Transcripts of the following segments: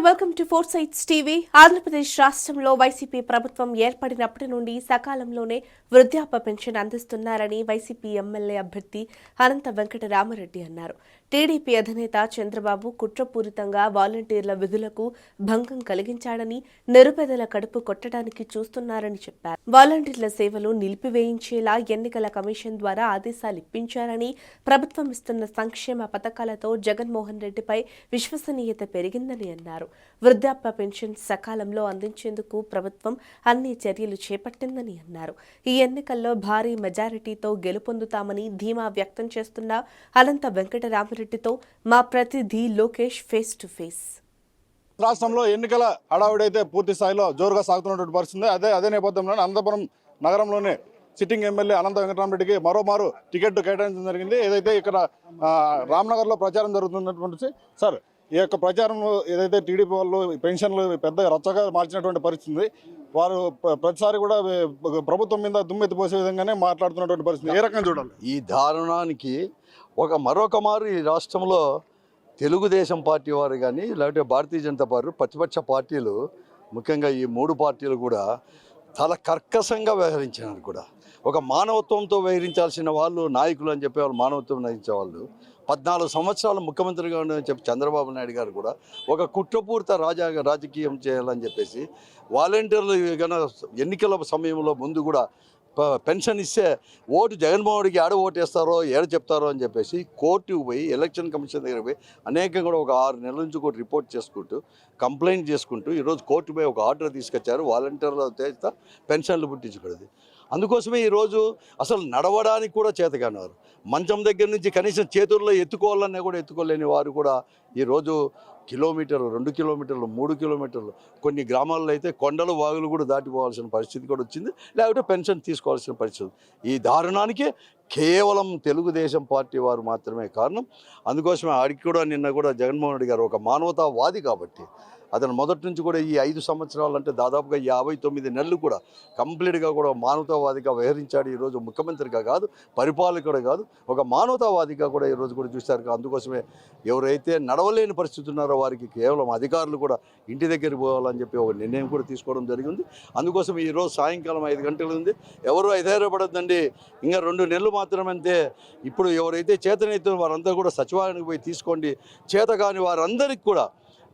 Welcome to four sides TV. Andhra Pradesh రాష్ట్రంలో వైసీపీ ప్రభుత్వం ఏర్పడినప్పటి నుండి సకాలంలోనే వృద్ధాప్య పెన్షన్ అందిస్తున్నారని వైసీపీ ఎమ్మెల్యే అభ్యర్థి అనంత వెంకట రామరెడ్డి అన్నారు. టీడీపీ అధినేత చంద్రబాబు కుట్రపూరితంగా వాలంటీర్ల విధులకు భంగం కలిగించాడని, నిరుపేదల కడుపు కొట్టడానికి చూస్తున్నారని చెప్పారు. వాలంటీర్ల సేవలు నిలిపివేయించేలా ఎన్నికల కమిషన్ ద్వారా ఆదేశాలు ఇప్పించారని, ప్రభుత్వం ఇస్తున్న సంక్షేమ పథకాలతో జగన్మోహన్ రెడ్డిపై విశ్వసనీయత పెరిగిందని అన్నారు. వృద్ధాప్య పెన్షన్ సకాలంలో అందించేందుకు ప్రభుత్వం అన్ని చర్యలు చేపట్టిందని అన్నారు. ఈ ఎన్నికల్లో భారీ మెజారిటీతో గెలుపొందుతామని ధీమా వ్యక్తం చేస్తున్న అనంత వెంకట రామరెడ్డితో మా ప్రతినిధి లోకేష్ ఫేస్ టు ఫేస్. రాష్ట్రంలో ఎన్నికల హడావుడైతే పూర్తి స్థాయిలో జోరుగా సాగుతున్నటువంటి పరిస్థితి. అదే నేపథ్యంలో అనంతపురం నగరంలోనే సిట్టింగ్ ఎమ్మెల్యే అనంత వెంకటరామరెడ్డికి మరోమారు టికెట్ కేటాయించడం జరిగింది. ఏదైతే ఇక్కడ రామ్నగర్లో ప్రచారం జరుగుతున్నటువంటి సార్, ఈ యొక్క ప్రచారంలో ఏదైతే టీడీపీ వాళ్ళు పెన్షన్లు పెద్ద రచ్చగా మార్చినటువంటి పరిస్థితి, వారు ప్రతిసారి కూడా ప్రభుత్వం మీద దుమ్మెత్తిపోసే విధంగానే మాట్లాడుతున్నటువంటి పరిస్థితి. ఏ రకంగా చూడాలి? ఈ దారుణానికి మరొక మారు ఈ రాష్ట్రంలో తెలుగుదేశం పార్టీ వారు కానీ, లేకపోతే భారతీయ జనతా పార్టీ ప్రతిపక్ష పార్టీలు, ముఖ్యంగా ఈ మూడు పార్టీలు కూడా చాలా కర్కశంగా వ్యవహరించినారు. కూడా ఒక మానవత్వంతో వ్యవహరించాల్సిన వాళ్ళు నాయకులు అని చెప్పి వాళ్ళు మానవత్వం నహించే వాళ్ళు 14 సంవత్సరాలు ముఖ్యమంత్రిగా ఉండని చెప్పి చంద్రబాబు నాయుడు గారు కూడా ఒక కుట్రపూరిత రాజకీయం చేయాలని చెప్పేసి వాలంటీర్లు ఎన్నికల సమయంలో ముందు కూడా పెన్షన్ ఇస్తే ఓటు జగన్మోహన్కి ఏడ ఓటు వేస్తారో ఏడ చెప్తారో అని చెప్పేసి కోర్టుకు పోయి ఎలక్షన్ కమిషన్ దగ్గర పోయి అనేకంగా కూడా ఒక 6 నెలల నుంచి కూడా రిపోర్ట్ చేసుకుంటూ కంప్లైంట్ చేసుకుంటూ ఈరోజు కోర్టు పోయి ఒక ఆర్డర్ తీసుకొచ్చారు. వాలంటీర్ల చేత పెన్షన్లు పుట్టించకూడదు. అందుకోసమే ఈరోజు అసలు నడవడానికి కూడా చేతగానేవారు, మంచం దగ్గర నుంచి కనీసం చేతుల్లో ఎత్తుకోవాలన్నా కూడా ఎత్తుకోలేని వారు కూడా ఈరోజు కిలోమీటర్లు, 2 కిలోమీటర్లు, 3 కిలోమీటర్లు, కొన్ని గ్రామాల్లో అయితే కొండలు వాగులు కూడా దాటిపోవాల్సిన పరిస్థితి కూడా వచ్చింది, లేకపోతే పెన్షన్ తీసుకోవాల్సిన పరిస్థితి. ఈ దారుణానికి కేవలం తెలుగుదేశం పార్టీ వారు మాత్రమే కారణం. అందుకోసమే ఆడికి కూడా నిన్న కూడా జగన్మోహన్ రెడ్డి గారు ఒక మానవతావాది కాబట్టి అతను మొదటి నుంచి కూడా ఈ 5 సంవత్సరాలు అంటే దాదాపుగా 59 నెలలు కూడా కంప్లీట్గా కూడా మానవతావాదిగా వ్యవహరించాడు. ఈరోజు ముఖ్యమంత్రిగా కాదు, పరిపాలకుడు కాదు, ఒక మానవతావాదిగా కూడా ఈరోజు కూడా చూశారు. అందుకోసమే ఎవరైతే నడవలేని పరిస్థితి ఉన్నారో వారికి కేవలం అధికారులు కూడా ఇంటి దగ్గరికి పోవాలని చెప్పి ఒక నిర్ణయం కూడా తీసుకోవడం జరిగింది. అందుకోసం ఈరోజు సాయంకాలం 5 గంటలు ఉంది. ఎవరు ఐధైర్యపడద్దండి, ఇంకా 2 నెలలు మాత్రమే అంతే. ఇప్పుడు ఎవరైతే చేతనైతే వారందరూ కూడా సచివాలయానికి పోయి తీసుకోండి. చేత కాని వారందరికీ కూడా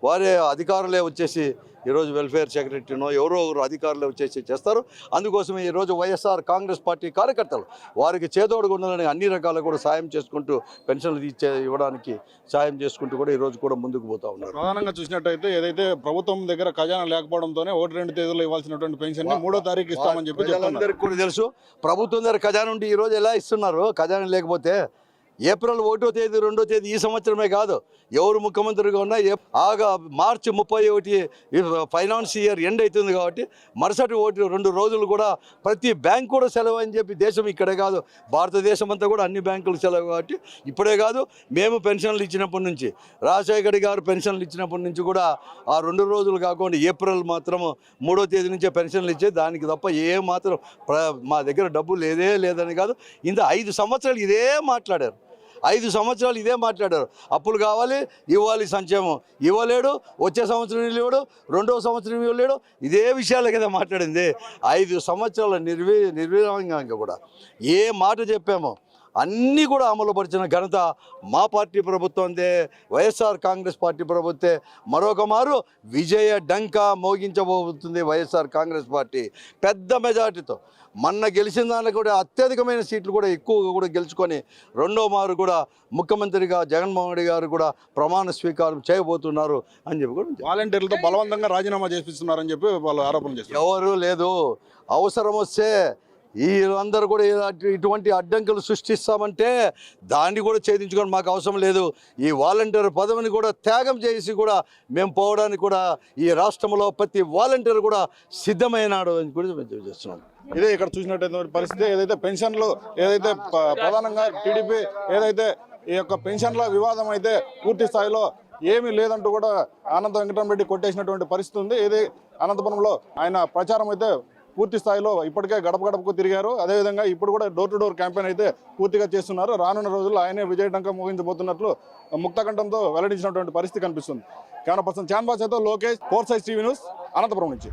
వారే అధికారులే వచ్చేసి ఈరోజు వెల్ఫేర్ సెక్రటరీనో ఎవరో అధికారులే వచ్చేసి చేస్తారు. అందుకోసమే ఈరోజు వైఎస్ఆర్ కాంగ్రెస్ పార్టీ కార్యకర్తలు వారికి చేదోడుగా ఉండాలని అన్ని రకాల కూడా సాయం చేసుకుంటూ పెన్షన్లు ఇవ్వడానికి సాయం చేసుకుంటూ కూడా ఈరోజు కూడా ముందుకు పోతా ఉన్నారు. ప్రధానంగా చూసినట్టయితే ఏదైతే ప్రభుత్వం దగ్గర ఖజానా లేకపోవడంతోనే 1-2 తేదీలో ఇవ్వాల్సినటువంటి పెన్షన్ 3వ తారీఖు ఇస్తామని చెప్పి అందరికీ కూడా తెలుసు. ప్రభుత్వం దగ్గర ఖజానా ఉంటే ఈరోజు ఎలా ఇస్తున్నారు? ఖజానా లేకపోతే ఏప్రిల్ 1వ తేదీ 2వ తేదీ ఈ సంవత్సరమే కాదు, ఎవరు ముఖ్యమంత్రిగా ఉన్నా మార్చి 31 ఫైనాన్స్ ఇయర్ ఎండ్ అవుతుంది కాబట్టి మరుసటి 2 రోజులు కూడా ప్రతి బ్యాంక్ కూడా సెలవు అని చెప్పి, దేశం ఇక్కడే కాదు భారతదేశం అంతా కూడా అన్ని బ్యాంకులు సెలవు కాబట్టి ఇప్పుడే కాదు, మేము పెన్షన్లు ఇచ్చినప్పటి నుంచి, రాజశేఖర్ గారు పెన్షన్లు ఇచ్చినప్పటి నుంచి కూడా ఆ 2 రోజులు కాకుండా ఏప్రిల్ మాత్రం 3వ తేదీ నుంచే పెన్షన్లు ఇచ్చే, దానికి తప్ప ఏ మాత్రం మా దగ్గర డబ్బు లేదని కాదు. ఇంత 5 సంవత్సరాలు ఇదే మాట్లాడారు. 5 సంవత్సరాలు ఇదే మాట్లాడారు. అప్పులు కావాలి, ఇవ్వాలి, సంక్షేమం ఇవ్వలేడు, వచ్చే సంవత్సరం ఇవ్వలేడు, 2వ సంవత్సరం ఇవ్వలేడు, ఇదే విషయాలే కదా మాట్లాడింది. 5 సంవత్సరాల నిర్విరామంగా కూడా ఏ మాట చెప్పామో అన్నీ కూడా అమలుపరిచిన ఘనత మా పార్టీ ప్రభుత్వందే, వైఎస్ఆర్ కాంగ్రెస్ పార్టీ ప్రభుత్వే. మరొక మారు విజయ డంకా మోగించబోతుంది వైఎస్ఆర్ కాంగ్రెస్ పార్టీ పెద్ద మెజార్టీతో. మొన్న గెలిచిన దానికి కూడా అత్యధికమైన సీట్లు కూడా ఎక్కువగా కూడా గెలుచుకొని 2వ మారు కూడా ముఖ్యమంత్రిగా జగన్మోహన్ రెడ్డి గారు కూడా ప్రమాణ స్వీకారం చేయబోతున్నారు అని చెప్పి కూడా వాలంటీర్లతో బలవంతంగా రాజీనామా చేపిస్తున్నారని చెప్పి వాళ్ళు ఆరోపణ చేస్తారు. ఎవరు లేదు, అవసరం వస్తే వీళ్ళందరూ కూడా ఇటువంటి అడ్డంకులు సృష్టిస్తామంటే దాన్ని కూడా ఛేదించుకొని మాకు అవసరం లేదు. ఈ వాలంటీర్ పదవిని కూడా త్యాగం చేసి కూడా మేము పోవడానికి కూడా ఈ రాష్ట్రంలో ప్రతి వాలంటీర్ కూడా సిద్ధమైనాడు అని కూడా మేము చేస్తున్నాం. ఇదే ఇక్కడ చూసినట్టు పరిస్థితి. ఏదైతే పెన్షన్లు ఏదైతే ప్రధానంగా టీడీపీ ఏదైతే ఈ యొక్క పెన్షన్ల వివాదం అయితే పూర్తి స్థాయిలో ఏమీ లేదంటూ కూడా అనంత వెంకటరామరెడ్డి కొట్టేసినటువంటి పరిస్థితి ఉంది. ఇది అనంతపురంలో ఆయన ప్రచారం అయితే పూర్తి స్థాయిలో ఇప్పటికే గడప గడపకు తిరిగారు. అదేవిధంగా ఇప్పుడు కూడా డోర్ టు డోర్ క్యాంపెయిన్ అయితే పూర్తిగా చేస్తున్నారు. రానున్న రోజుల్లో ఆయనే విజయటంకం ముగించబోతున్నట్లు ముక్తకంఠంతో వెల్లడించినటువంటి పరిస్థితి కనిపిస్తుంది. కెమెరా పర్సన్ చాన్బాచాతో Lokesh, 4 Sides TV news, Anantapuram నుంచి.